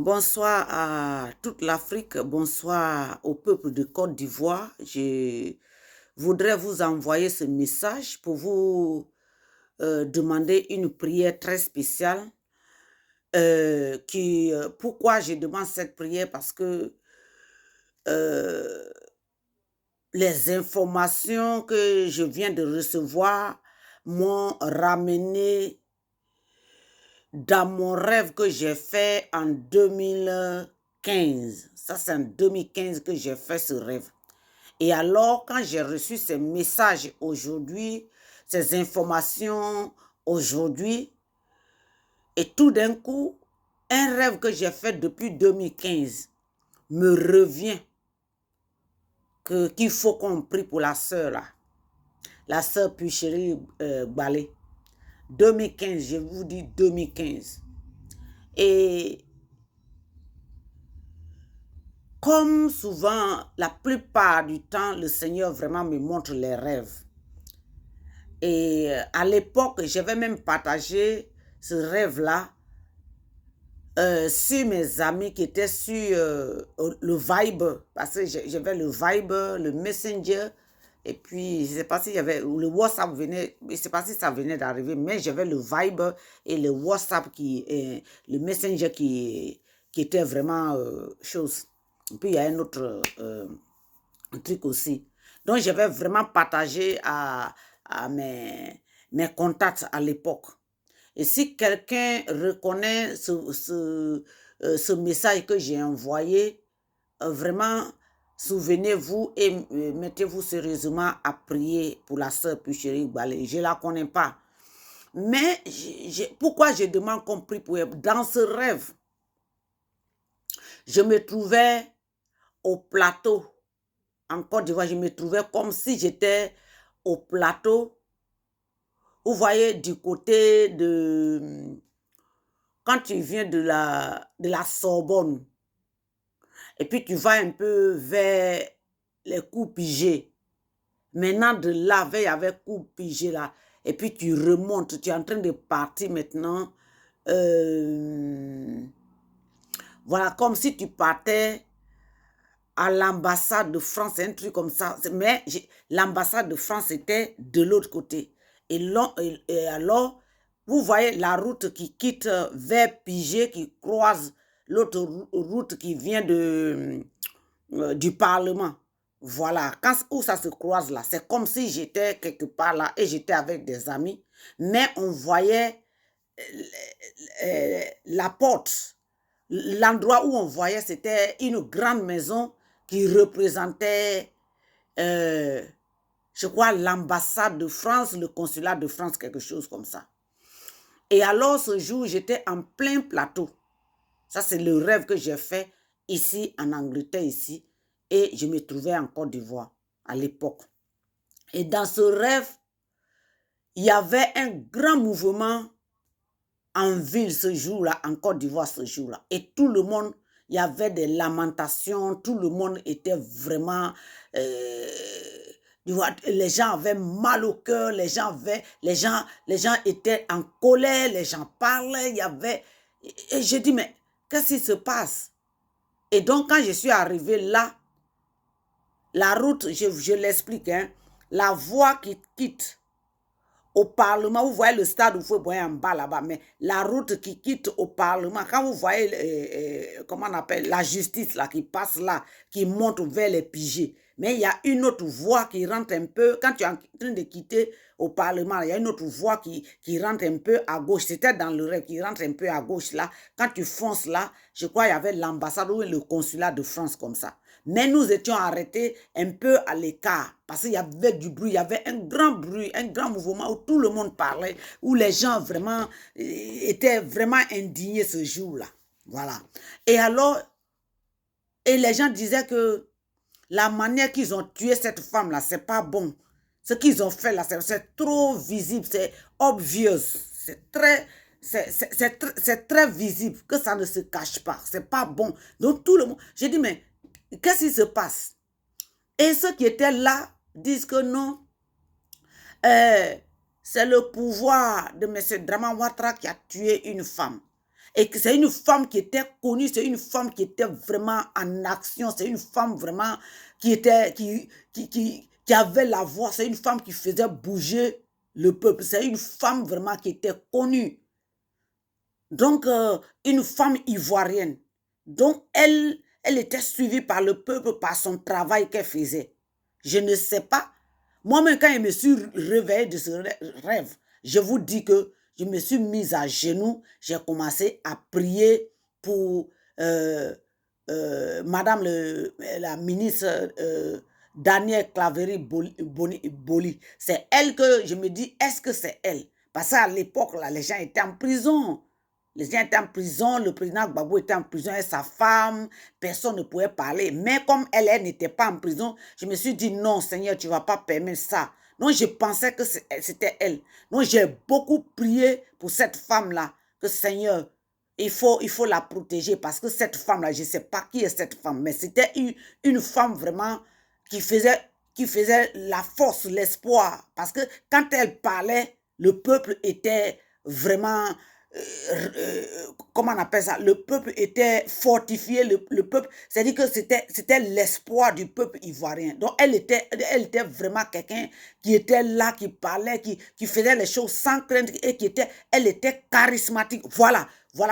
Bonsoir à toute l'Afrique, bonsoir au peuple de Côte d'Ivoire. Je voudrais vous envoyer ce message pour vous demander une prière très spéciale. Pourquoi je demande cette prière? Parce que euh, les informations que je viens de recevoir m'ont ramené dans mon rêve que j'ai fait en 2015. Ça, c'est en 2015 que j'ai fait ce rêve. Et alors, quand j'ai reçu ces messages aujourd'hui, ces informations aujourd'hui, et tout d'un coup, un rêve que j'ai fait depuis 2015 me revient qu'il faut qu'on prie pour la sœur là, la sœur Puchérie Balé. 2015, je vous dis 2015. Et comme souvent, la plupart du temps, le Seigneur vraiment me montre les rêves. Et à l'époque, j'avais même partagé ce rêve-là sur mes amis qui étaient sur le Viber, parce que j'avais le Viber, le Messenger, et puis je ne sais pas si le WhatsApp venait, je ne sais pas si ça venait d'arriver, mais j'avais le Viber et le WhatsApp, le Messenger qui était vraiment chose. Et puis il y a un autre truc aussi. Donc j'avais vraiment partagé à mes contacts à l'époque. Et si quelqu'un reconnaît ce message que j'ai envoyé, vraiment, souvenez-vous et mettez-vous sérieusement à prier pour la sœur Puchérie Balé. Je ne la connais pas. Mais pourquoi je demande qu'on prie pour elle? Dans ce rêve, je me trouvais au plateau. En Côte d'Ivoire, je me trouvais comme si j'étais au plateau. Vous voyez, du côté de... Quand tu viens de la Sorbonne, et puis tu vas un peu vers les coups pigés. Maintenant, de là, avec coups pigés là, et puis tu remontes, tu es en train de partir maintenant. Voilà, comme si tu partais à l'ambassade de France, un truc comme ça. Mais l'ambassade de France était de l'autre côté. Et alors, vous voyez la route qui quitte vers Pigé, qui croise l'autre route qui vient du Parlement. Voilà, où ça se croise là, c'est comme si j'étais quelque part là et j'étais avec des amis, mais on voyait la porte. L'endroit où on voyait, c'était une grande maison qui représentait, je crois, l'ambassade de France, le consulat de France, quelque chose comme ça. Et alors, ce jour, j'étais en plein plateau. Ça, c'est le rêve que j'ai fait ici, en Angleterre, ici. Et je me trouvais en Côte d'Ivoire à l'époque. Et dans ce rêve, il y avait un grand mouvement en ville ce jour-là, en Côte d'Ivoire ce jour-là. Et tout le monde, il y avait des lamentations, tout le monde était vraiment... les gens avaient mal au cœur, les gens étaient en colère, les gens parlaient, il y avait... Et je dis, mais qu'est-ce qui se passe? Et donc, quand je suis arrivée là, la route, je l'explique, hein, la voie qui quitte au Parlement, vous voyez le stade où vous voyez en bas là-bas, mais la route qui quitte au Parlement, quand vous voyez, comment on appelle, la justice là, qui passe là, qui monte vers les pigés, mais il y a une autre voie qui rentre un peu, quand tu es en train de quitter au Parlement, il y a une autre voie qui rentre un peu à gauche, c'était dans le rêve, qui rentre un peu à gauche là, quand tu fonces là, je crois qu'il y avait l'ambassade ou le consulat de France comme ça. Mais nous étions arrêtés un peu à l'écart parce qu'il y avait du bruit, il y avait un grand bruit, un grand mouvement où tout le monde parlait, où les gens vraiment étaient vraiment indignés ce jour-là. Voilà. Et alors, et les gens disaient que la manière qu'ils ont tué cette femme-là, c'est pas bon. Ce qu'ils ont fait là, c'est trop visible, c'est obvious, c'est très visible, que ça ne se cache pas, c'est pas bon. Donc tout le monde, j'ai dit, mais qu'est-ce qui se passe? Et ceux qui étaient là disent que non, c'est le pouvoir de M. Draman Ouattara qui a tué une femme. Et que c'est une femme qui était connue, c'est une femme qui était vraiment en action, c'est une femme vraiment qui avait la voix, c'est une femme qui faisait bouger le peuple, c'est une femme vraiment qui était connue. Donc, une femme ivoirienne. Donc, elle était suivie par le peuple, par son travail qu'elle faisait. Je ne sais pas. Moi-même, quand je me suis réveillée de ce rêve, je vous dis que je me suis mise à genoux, j'ai commencé à prier pour Madame la ministre Danielle Claverie-Boli. C'est elle que je me dis, est-ce que c'est elle? Parce qu'à l'époque, là, les gens étaient en prison. Les gens étaient en prison, le président Gbagbo était en prison et sa femme, personne ne pouvait parler. Mais comme elle n'était pas en prison, je me suis dit, non, Seigneur, tu ne vas pas permettre ça. Donc, je pensais que c'était elle. Donc, j'ai beaucoup prié pour cette femme-là, que Seigneur, il faut la protéger parce que cette femme-là, je ne sais pas qui est cette femme, mais c'était une femme vraiment qui faisait la force, l'espoir. Parce que quand elle parlait, le peuple était vraiment... comment on appelle ça, le peuple était fortifié, le peuple, c'est-à-dire que c'était l'espoir du peuple ivoirien. Donc elle était vraiment quelqu'un qui était là, qui parlait, qui faisait les choses sans crainte et elle était charismatique. Voilà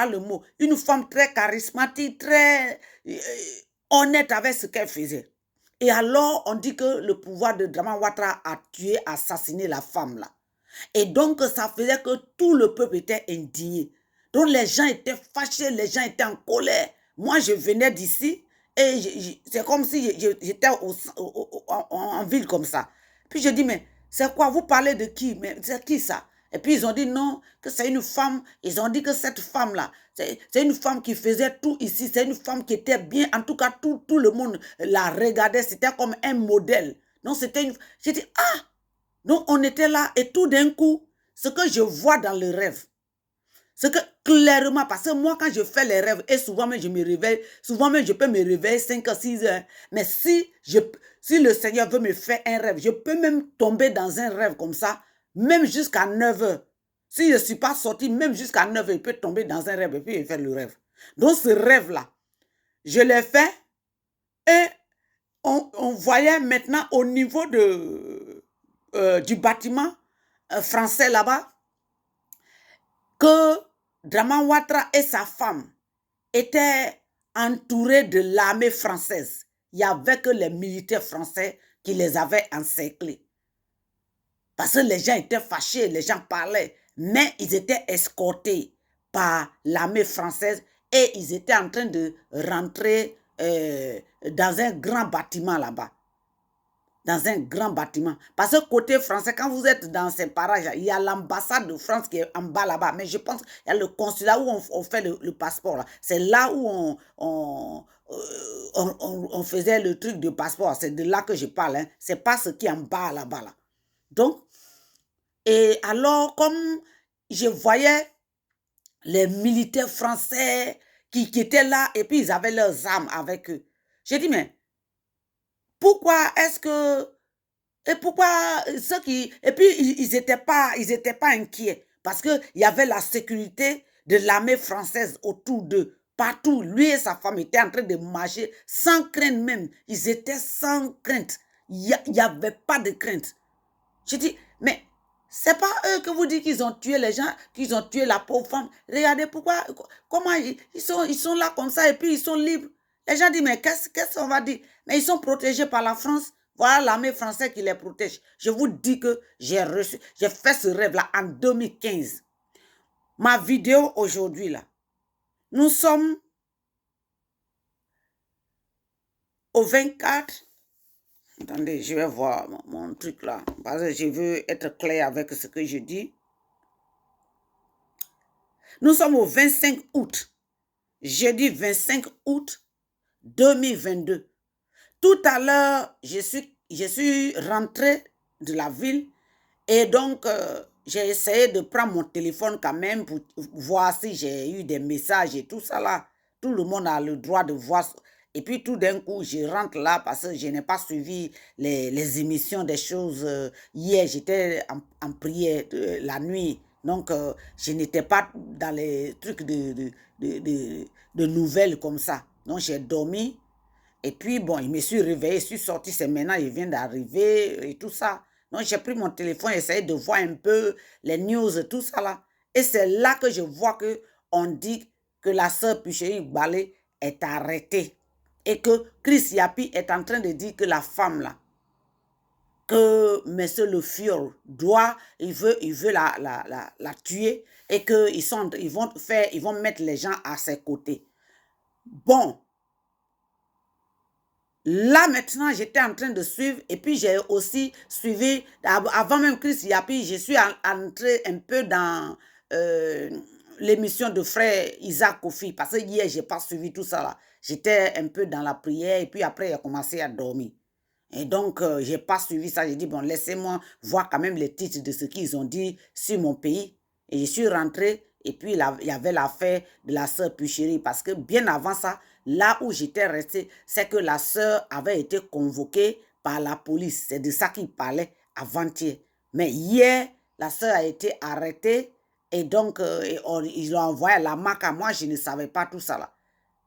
le mot. Une femme très charismatique, très honnête avec ce qu'elle faisait. Et alors, on dit que le pouvoir de Dramane Ouattara a tué, assassiné la femme là. Et donc, ça faisait que tout le peuple était indigné. Donc, les gens étaient fâchés, les gens étaient en colère. Moi, je venais d'ici et c'est comme si j'étais en ville comme ça. Puis, je dis, mais c'est quoi? Vous parlez de qui? Mais c'est qui ça? Et puis, ils ont dit non, que c'est une femme. Ils ont dit que cette femme-là, c'est une femme qui faisait tout ici. C'est une femme qui était bien. En tout cas, tout le monde la regardait. C'était comme un modèle. Donc, c'était une... J'ai dit, ah! Donc, on était là et tout d'un coup, ce que je vois dans le rêve, ce que clairement, parce que moi, quand je fais les rêves, et souvent même je me réveille, souvent même je peux me réveiller 5 à 6 heures, mais si le Seigneur veut me faire un rêve, je peux même tomber dans un rêve comme ça, même jusqu'à 9 heures. Si je ne suis pas sorti, même jusqu'à 9 heures, je peux tomber dans un rêve et puis faire le rêve. Donc, ce rêve-là, je l'ai fait et on voyait maintenant au niveau du bâtiment français là-bas que Dramane Ouattara et sa femme étaient entourés de l'armée française. Il n'y avait que les militaires français qui les avaient encerclés. Parce que les gens étaient fâchés, les gens parlaient, mais ils étaient escortés par l'armée française et ils étaient en train de rentrer dans un grand bâtiment là-bas. Dans un grand bâtiment. Parce que côté français, quand vous êtes dans ces parages, il y a l'ambassade de France qui est en bas là-bas. Mais je pense qu'il y a le consulat où on fait le passeport. C'est là où on faisait le truc de passeport. C'est de là que je parle. Hein. C'est pas ce qui est en bas là-bas. Là. Donc, et alors, comme je voyais les militaires français qui étaient là et puis ils avaient leurs armes avec eux. J'ai dit, mais pourquoi est-ce que... Et pourquoi ceux qui... Et puis, ils n'étaient pas inquiets parce qu'il y avait la sécurité de l'armée française autour d'eux. Partout, lui et sa femme étaient en train de marcher sans crainte même. Ils étaient sans crainte. Il n'y avait pas de crainte. Je dis, mais c'est pas eux que vous dites qu'ils ont tué les gens, qu'ils ont tué la pauvre femme. Regardez pourquoi, comment ils sont là comme ça et puis ils sont libres. Les gens disent, mais qu'est-ce qu'on va dire? Mais ils sont protégés par la France. Voilà l'armée française qui les protège. Je vous dis que j'ai fait ce rêve-là en 2015. Ma vidéo aujourd'hui, là, nous sommes au 24. Attendez, je vais voir mon truc là. Parce que je veux être clair avec ce que je dis. Nous sommes au 25 août. Jeudi 25 août 2022. Tout à l'heure, je suis rentrée de la ville et donc j'ai essayé de prendre mon téléphone quand même pour voir si j'ai eu des messages et tout ça là. Tout le monde a le droit de voir. Et puis tout d'un coup, je rentre là parce que je n'ai pas suivi les émissions des choses. Hier, j'étais en prière la nuit. Donc, je n'étais pas dans les trucs de nouvelles comme ça. Donc, j'ai dormi. Et puis, bon, je me suis réveillée, je suis sortie, c'est maintenant, il vient d'arriver et tout ça. Donc, j'ai pris mon téléphone, essayé de voir un peu les news, tout ça là. Et c'est là que je vois que on dit que la sœur Puchéry Balé est arrêtée. Et que Chris Yapi est en train de dire que la femme là, que M. Le Fiol il veut la tuer et qu'ils vont mettre les gens à ses côtés. Bon, là maintenant, j'étais en train de suivre et puis j'ai aussi suivi, avant même Chris Yapi, je suis entrée un peu dans l'émission de frère Isaac Kofi parce que hier, je n'ai pas suivi tout ça là. J'étais un peu dans la prière et puis après, j'ai commencé à dormir. Et donc, je n'ai pas suivi ça. J'ai dit, bon, laissez-moi voir quand même les titres de ce qu'ils ont dit sur mon pays. Et je suis rentrée, et puis il y avait l'affaire de la sœur Puchéry. Parce que bien avant ça, là où j'étais restée, c'est que la sœur avait été convoquée par la police. C'est de ça qu'il parlait avant-hier. Mais hier, la sœur a été arrêtée, et donc, ils l'ont envoyé à la MAC. Moi, je ne savais pas tout ça là.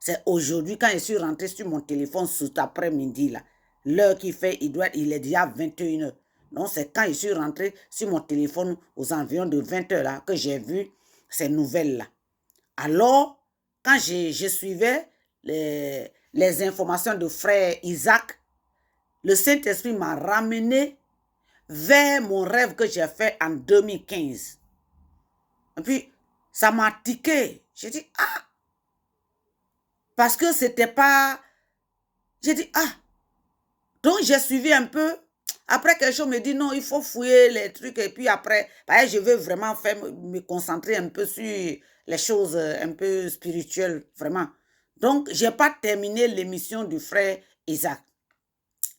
C'est aujourd'hui, quand je suis rentrée sur mon téléphone cet après-midi là, l'heure qu'il fait, il est déjà 21 h. Donc, c'est quand je suis rentrée sur mon téléphone aux environs de 20 h là, que j'ai vu ces nouvelles-là. Alors, quand je suivais les informations de frère Isaac, le Saint-Esprit m'a ramené vers mon rêve que j'ai fait en 2015. Et puis, ça m'a tiqué. J'ai dit, ah! Parce que c'était pas... J'ai dit, ah! Donc, j'ai suivi un peu. Après, quelque chose me dit, non, il faut fouiller les trucs. Et puis après, je veux vraiment me concentrer un peu sur les choses un peu spirituelles, vraiment. Donc, je n'ai pas terminé l'émission du frère Isaac.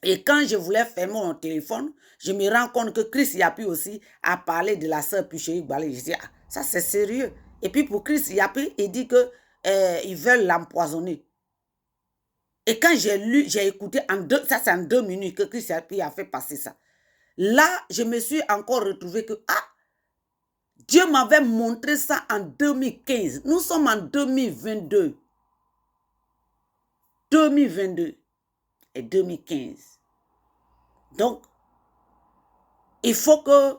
Et quand je voulais fermer mon téléphone, je me rends compte que Chris Yapi aussi a parlé de la sœur Puchéry Balé. Je dis, ah, ça c'est sérieux. Et puis pour Chris Yapi, il dit qu'ils veulent l'empoisonner. Et quand j'ai lu, j'ai écouté, ça c'est en 2 minutes que Chris Yapi a fait passer ça. Là, je me suis encore retrouvé que, ah, Dieu m'avait montré ça en 2015. Nous sommes en 2022. 2022 et 2015. Donc, il faut que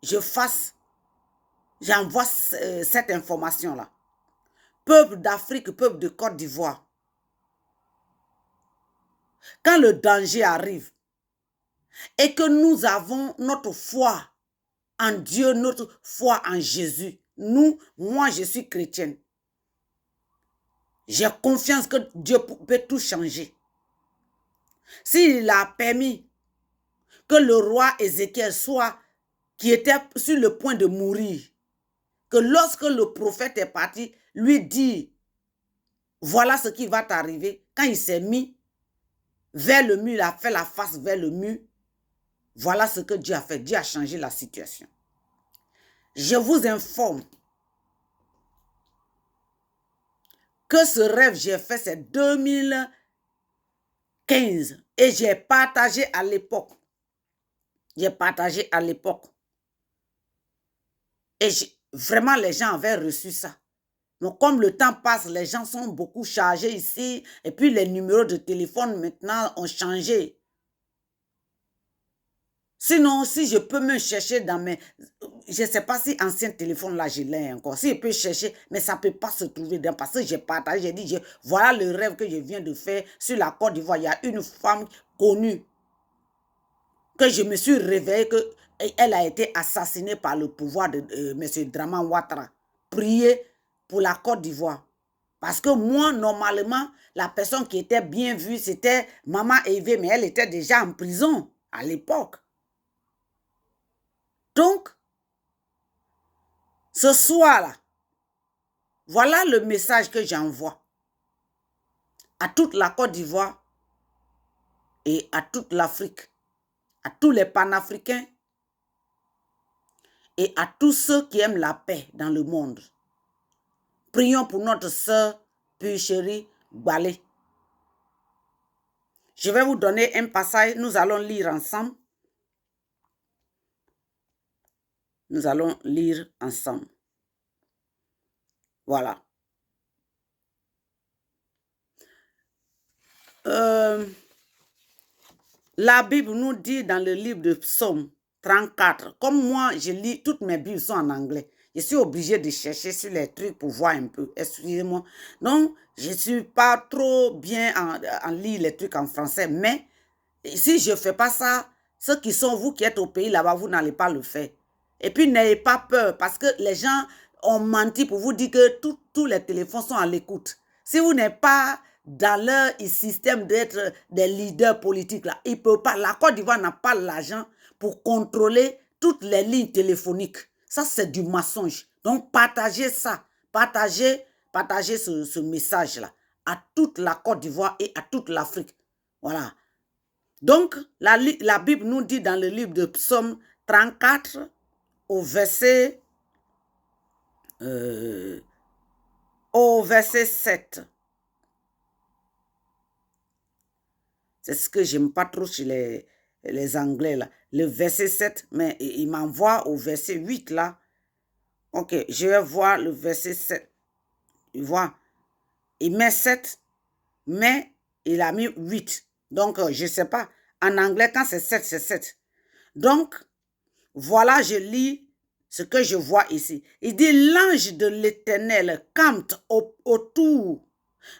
j'envoie cette information-là. Peuple d'Afrique, peuple de Côte d'Ivoire. Quand le danger arrive et que nous avons notre foi en Dieu, notre foi en Jésus, moi je suis chrétienne. J'ai confiance que Dieu peut tout changer. S'il a permis que le roi Ézéchiel qui était sur le point de mourir, que lorsque le prophète est parti, lui dit, voilà ce qui va t'arriver. Quand il s'est mis vers le mur, il a fait la face vers le mur, voilà ce que Dieu a fait. Dieu a changé la situation. Je vous informe que ce rêve, j'ai fait, c'est 2015. Et j'ai partagé à l'époque. J'ai partagé à l'époque. Et vraiment, les gens avaient reçu ça. Mais comme le temps passe, les gens sont beaucoup chargés ici. Et puis, les numéros de téléphone maintenant ont changé. Sinon, si je peux me chercher dans mes... Je ne sais pas si ancien téléphone là, je l'ai encore. Si je peux chercher, mais ça ne peut pas se trouver dedans. Parce que j'ai partagé, j'ai dit, voilà le rêve que je viens de faire sur la Côte d'Ivoire. Il y a une femme connue que je me suis réveillée qu'elle a été assassinée par le pouvoir de M. Draman Ouattara. Priez pour la Côte d'Ivoire. Parce que moi, normalement, la personne qui était bien vue, c'était Maman Eve, mais elle était déjà en prison à l'époque. Donc, ce soir-là, voilà le message que j'envoie à toute la Côte d'Ivoire et à toute l'Afrique, à tous les panafricains et à tous ceux qui aiment la paix dans le monde. Prions pour notre sœur Puchéry Balé. Je vais vous donner un passage, nous allons lire ensemble. Nous allons lire ensemble. Voilà. La Bible nous dit dans le livre de Psaume 34, comme moi, je lis, toutes mes Bibles sont en anglais. Je suis obligée de chercher sur les trucs pour voir un peu. Excusez-moi. Donc, je ne suis pas trop bien en lire les trucs en français. Mais si je ne fais pas ça, ceux qui sont, vous qui êtes au pays là-bas, vous n'allez pas le faire. Et puis, n'ayez pas peur parce que les gens ont menti pour vous dire que tous les téléphones sont à l'écoute. Si vous n'êtes pas dans leur système d'être des leaders politiques, là, ils peuvent pas. La Côte d'Ivoire n'a pas l'argent pour contrôler toutes les lignes téléphoniques. Ça, c'est du mensonge. Donc, partagez ça. Partagez ce message-là à toute la Côte d'Ivoire et à toute l'Afrique. Voilà. Donc, la Bible nous dit dans le livre de Psaume 34, au verset 7. C'est ce que j'aime pas trop chez les Anglais, là. Le verset 7, mais il m'envoie au verset 8, là. Ok, je vais voir le verset 7. Tu vois, il met 7, mais il a mis 8. Donc, je ne sais pas. En anglais, quand c'est 7, c'est 7. Donc, voilà, je lis ce que je vois ici. Il dit, l'ange de l'Éternel campe autour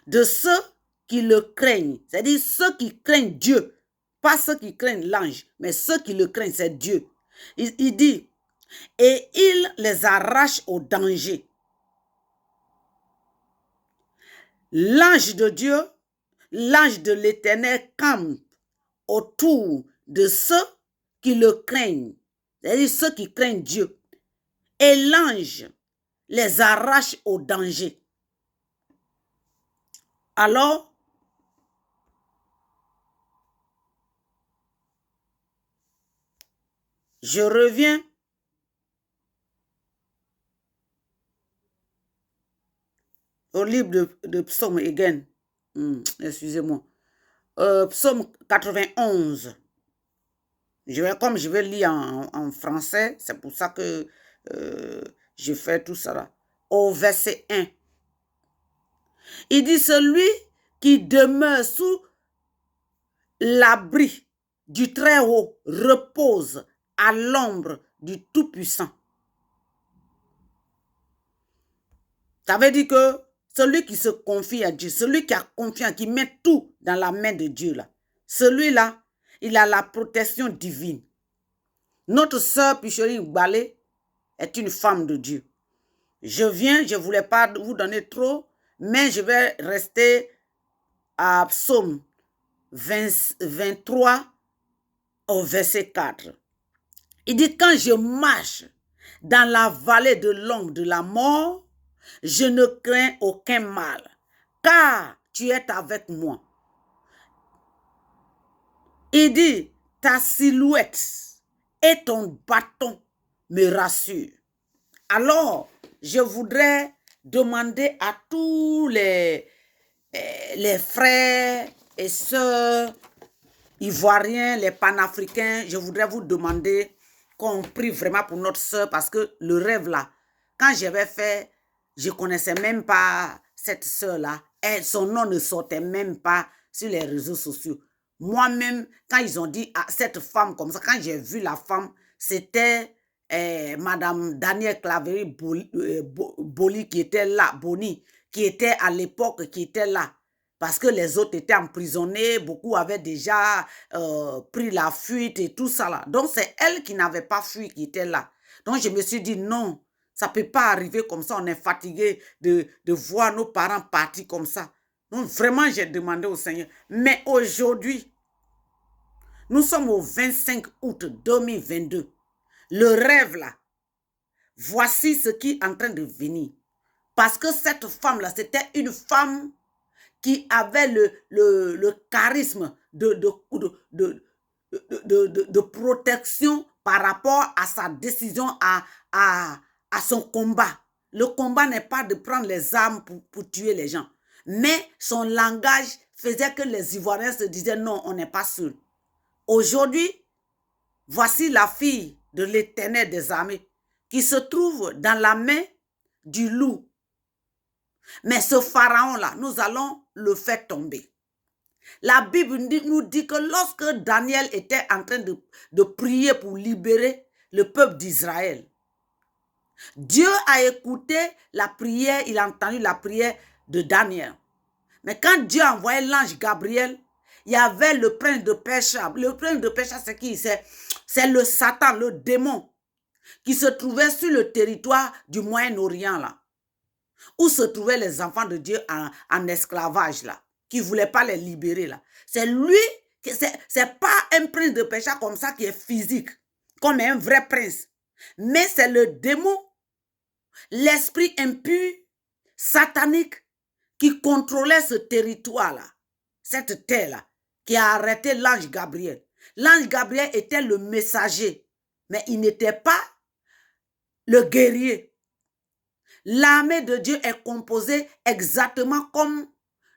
de ceux qui le craignent. C'est-à-dire ceux qui craignent Dieu. Pas ceux qui craignent l'ange, mais ceux qui le craignent, c'est Dieu. Il dit, et il les arrache au danger. L'ange de Dieu, l'ange de l'Éternel campe autour de ceux qui le craignent. C'est-à-dire ceux qui craignent Dieu. Et l'ange les arrache au danger. Alors, je reviens au livre de Psaume again. Excusez-moi. Psaume 91. Comme je vais lire en français, c'est pour ça que je fais tout ça là. Au verset 1. Il dit, celui qui demeure sous l'abri du Très-Haut repose à l'ombre du Tout-Puissant. Ça veut dire que celui qui se confie à Dieu, celui qui a confiance, qui met tout dans la main de Dieu, là, celui-là, il a la protection divine. Notre sœur Pichori Balé est une femme de Dieu. Je ne voulais pas vous donner trop, mais je vais rester à Psaume 23 au verset 4. Il dit, quand je marche dans la vallée de l'ombre de la mort, je ne crains aucun mal, car tu es avec moi. Il dit, ta silhouette et ton bâton me rassurent. Alors, je voudrais demander à tous les frères et sœurs ivoiriens, les panafricains, je voudrais vous demander qu'on prie vraiment pour notre sœur parce que le rêve là, quand j'avais fait, je ne connaissais même pas cette sœur-là. Son nom ne sortait même pas sur les réseaux sociaux. Moi-même, quand ils ont dit à cette femme comme ça, quand j'ai vu la femme, c'était Madame Danielle Claverie Boli qui était là, Boni, qui était à l'époque, qui était là. Parce que les autres étaient emprisonnés, beaucoup avaient déjà pris la fuite et tout ça là. Donc, c'est elle qui n'avait pas fui qui était là. Donc, je me suis dit non, ça ne peut pas arriver comme ça. On est fatigué de voir nos parents partir comme ça. Donc, vraiment, j'ai demandé au Seigneur. Mais aujourd'hui, nous sommes au 25 août 2022. Le rêve là, voici ce qui est en train de venir. Parce que cette femme-là, c'était une femme qui avait le charisme de protection par rapport à sa décision, à son combat. Le combat n'est pas de prendre les armes pour tuer les gens. Mais son langage faisait que les Ivoiriens se disaient non, on n'est pas sûr. Aujourd'hui, voici la fille de l'Éternel des armées. qui se trouve dans la main du loup. Mais ce pharaon-là, nous allons le faire tomber. La Bible nous dit que lorsque Daniel était en train de prier pour libérer le peuple d'Israël, Dieu a écouté la prière, il a entendu la prière de Daniel. Mais quand Dieu a envoyé l'ange Gabriel, il y avait le prince de Pécha. Le prince de Pécha, c'est qui? C'est le Satan, le démon, qui se trouvait sur le territoire du Moyen-Orient, là, où se trouvaient les enfants de Dieu en esclavage, là, qui ne voulaient pas les libérer, là. C'est lui, c'est pas un prince de Pécha comme ça qui est physique, comme un vrai prince. Mais c'est le démon, l'esprit impur, satanique, qui contrôlait ce territoire-là, cette terre-là, qui a arrêté l'ange Gabriel. L'ange Gabriel était le messager, mais il n'était pas le guerrier. L'armée de Dieu est composée exactement comme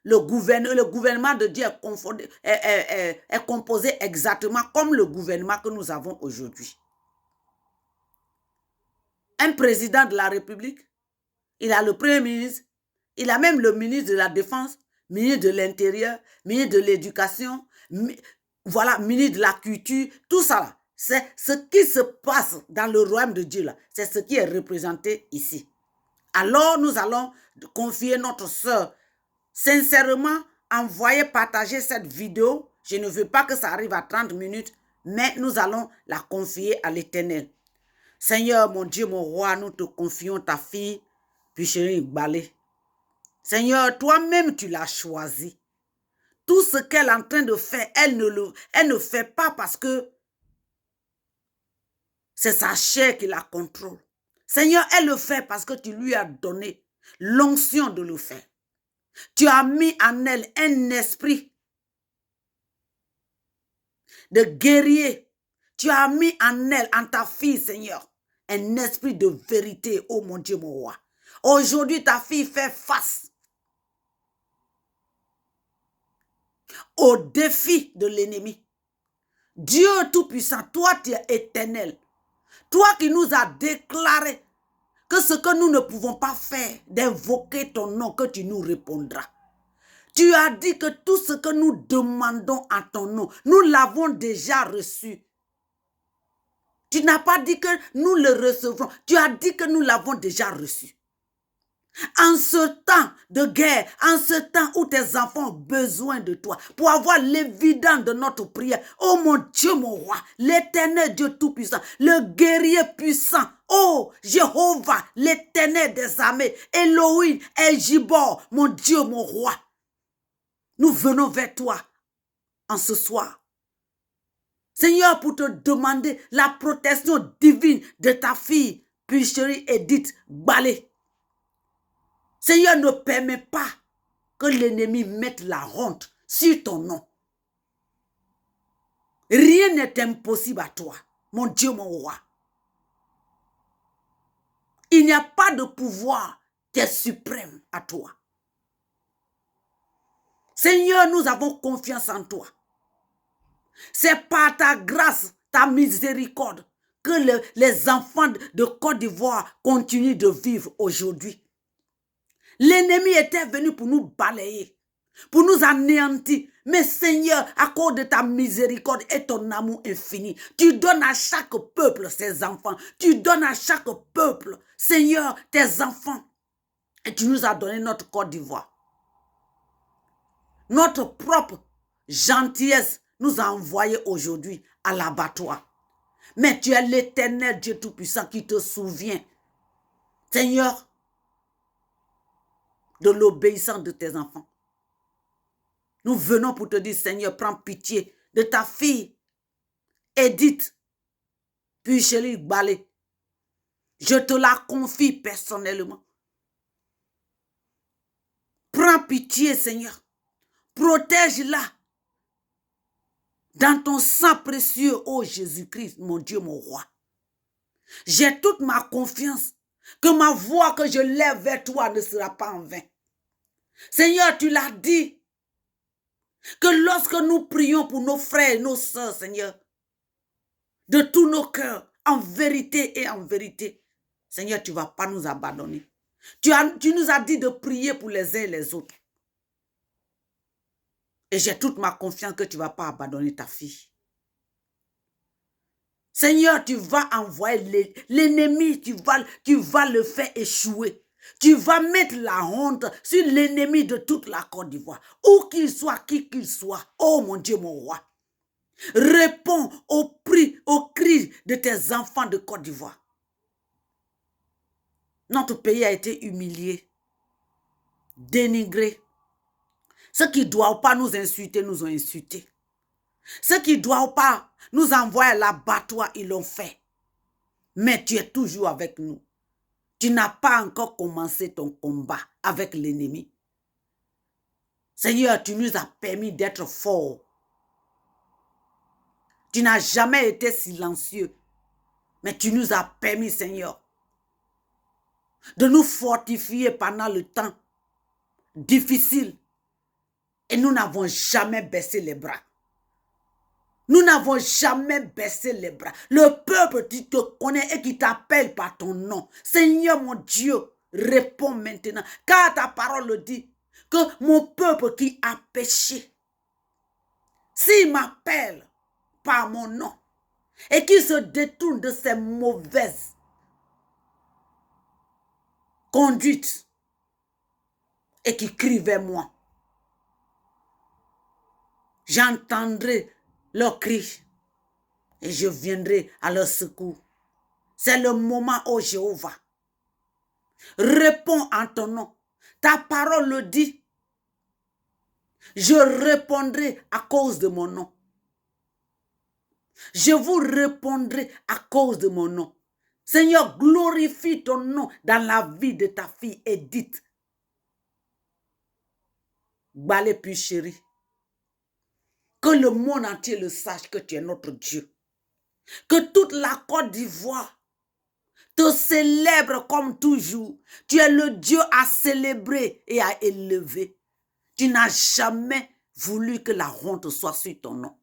le gouvernement de Dieu est composé exactement comme le gouvernement que nous avons aujourd'hui. Un président de la République, il a le premier ministre, il a même le ministre de la Défense, ministre de l'Intérieur, ministre de l'Éducation, voilà, ministre de la Culture, tout ça là. C'est ce qui se passe dans le royaume de Dieu là. C'est ce qui est représenté ici. Alors nous allons confier notre soeur. Sincèrement, envoyez, partager cette vidéo. Je ne veux pas que ça arrive à 30 minutes, mais nous allons la confier à l'Éternel. Seigneur, mon Dieu, mon roi, nous te confions ta fille, Picherie Igbalé. Seigneur, toi-même, tu l'as choisie. Tout ce qu'elle est en train de faire, elle ne fait pas parce que c'est sa chair qui la contrôle. Seigneur, elle le fait parce que tu lui as donné l'onction de le faire. Tu as mis en elle un esprit de guerrier. Tu as mis en elle, en ta fille, Seigneur, un esprit de vérité, oh mon Dieu, mon roi. Aujourd'hui, ta fille fait face au défi de l'ennemi. Dieu Tout-Puissant, toi tu es éternel. Toi qui nous as déclaré que ce que nous ne pouvons pas faire, d'invoquer ton nom, que tu nous répondras. Tu as dit que tout ce que nous demandons à ton nom, nous l'avons déjà reçu. Tu n'as pas dit que nous le recevrons. Tu as dit que nous l'avons déjà reçu. En ce temps de guerre, en ce temps où tes enfants ont besoin de toi, pour avoir l'évidence de notre prière, oh mon Dieu, mon roi, l'Éternel Dieu Tout-Puissant, le guerrier puissant, oh Jéhovah, l'Éternel des armées, Elohim, El-Jibor, mon Dieu, mon roi, nous venons vers toi en ce soir. Seigneur, pour te demander la protection divine de ta fille, Picherie Edith Igbalé. Seigneur, ne permets pas que l'ennemi mette la honte sur ton nom. Rien n'est impossible à toi, mon Dieu, mon roi. Il n'y a pas de pouvoir qui est suprême à toi. Seigneur, nous avons confiance en toi. C'est par ta grâce, ta miséricorde, que les enfants de Côte d'Ivoire continuent de vivre aujourd'hui. L'ennemi était venu pour nous balayer, pour nous anéantir. Mais Seigneur, à cause de ta miséricorde et ton amour infini, tu donnes à chaque peuple ses enfants. Tu donnes à chaque peuple, Seigneur, tes enfants. Et tu nous as donné notre Côte d'Ivoire. Notre propre gentillesse nous a envoyés aujourd'hui à l'abattoir. Mais tu es l'Éternel Dieu Tout-Puissant qui te souvient, Seigneur, de l'obéissance de tes enfants. Nous venons pour te dire, Seigneur, prends pitié de ta fille, Edith Picherie Igbalé. Je te la confie personnellement. Prends pitié, Seigneur. Protège-la dans ton sang précieux, ô Jésus-Christ, mon Dieu, mon roi. J'ai toute ma confiance que ma voix que je lève vers toi ne sera pas en vain. Seigneur, tu l'as dit que lorsque nous prions pour nos frères et nos sœurs, Seigneur, de tous nos cœurs, en vérité et en vérité, Seigneur, tu ne vas pas nous abandonner. Tu nous as dit de prier pour les uns et les autres. Et j'ai toute ma confiance que tu ne vas pas abandonner ta fille. Seigneur, tu vas envoyer l'ennemi, tu vas le faire échouer. Tu vas mettre la honte sur l'ennemi de toute la Côte d'Ivoire. Où qu'il soit, qui qu'il soit. Oh mon Dieu, mon roi. Réponds aux cris de tes enfants de Côte d'Ivoire. Notre pays a été humilié, dénigré. Ceux qui ne doivent pas nous insulter, nous ont insultés. Ceux qui ne doivent pas nous envoyer à l'abattoir, ils l'ont fait. Mais tu es toujours avec nous. Tu n'as pas encore commencé ton combat avec l'ennemi. Seigneur, tu nous as permis d'être forts. Tu n'as jamais été silencieux. Mais tu nous as permis, Seigneur, de nous fortifier pendant le temps difficile. Et nous n'avons jamais baissé les bras. Nous n'avons jamais baissé les bras. Le peuple qui te connaît et qui t'appelle par ton nom. Seigneur mon Dieu, réponds maintenant. Car ta parole le dit que mon peuple qui a péché, s'il m'appelle par mon nom et qui se détourne de ses mauvaises conduites et qui crie vers moi, j'entendrai leurs cris et je viendrai à leur secours. C'est le moment, ô Jéhovah. Réponds en ton nom. Ta parole le dit. Je répondrai à cause de mon nom. Je vous répondrai à cause de mon nom. Seigneur, glorifie ton nom dans la vie de ta fille Edith. Balé puis chérie. Que le monde entier le sache que tu es notre Dieu. Que toute la Côte d'Ivoire te célèbre comme toujours. Tu es le Dieu à célébrer et à élever. Tu n'as jamais voulu que la honte soit sur ton nom.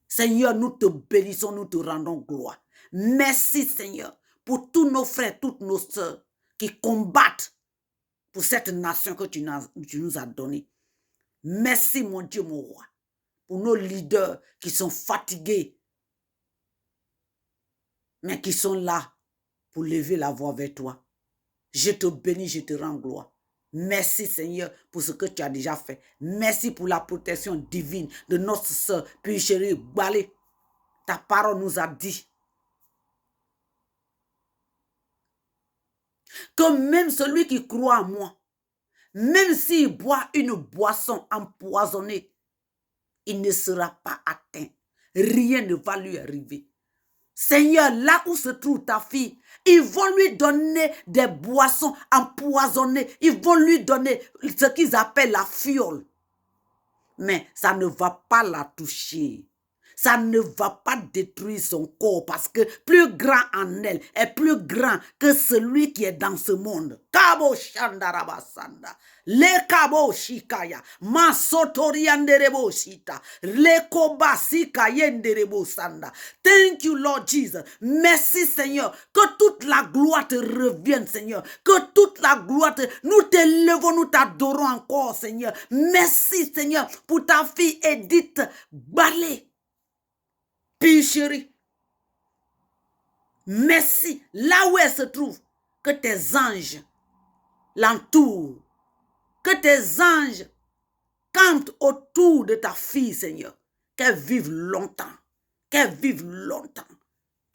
Seigneur, nous te bénissons, nous te rendons gloire. Merci Seigneur pour tous nos frères, toutes nos sœurs qui combattent pour cette nation que tu nous as donnée. Merci mon Dieu, mon roi, pour nos leaders qui sont fatigués, mais qui sont là pour lever la voix vers toi. Je te bénis, je te rends gloire. Merci Seigneur pour ce que tu as déjà fait. Merci pour la protection divine de notre sœur, puis chérie Balé. Ta parole nous a dit que même celui qui croit en moi, même s'il boit une boisson empoisonnée, il ne sera pas atteint. Rien ne va lui arriver. Seigneur, là où se trouve ta fille, ils vont lui donner des boissons empoisonnées. Ils vont lui donner ce qu'ils appellent la fiole. Mais ça ne va pas la toucher. Ça ne va pas détruire son corps parce que plus grand en elle est plus grand que celui qui est dans ce monde. Kabo Shandarabasanda. Le Kabo Shikaya. Masotorianderebo Shita. Le Koba Sikayenderebo Sanda. Thank you, Lord Jesus. Merci, Seigneur. Que toute la gloire te revienne, Seigneur. Que toute la gloire te... Nous t'élevons, nous t'adorons encore, Seigneur. Merci, Seigneur, pour ta fille Edith Balé. Puis chérie, merci, là où elle se trouve, que tes anges l'entourent, que tes anges campent autour de ta fille, Seigneur, qu'elle vive longtemps, qu'elle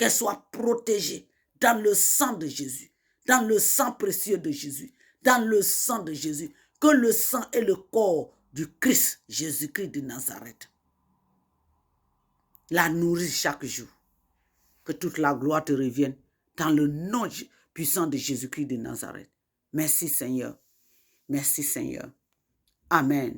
soit protégée dans le sang de Jésus, dans le sang précieux de Jésus, dans le sang de Jésus, que le sang est le corps du Christ, Jésus-Christ de Nazareth. La nourrir chaque jour. Que toute la gloire te revienne dans le nom puissant de Jésus-Christ de Nazareth. Merci Seigneur. Merci Seigneur. Amen.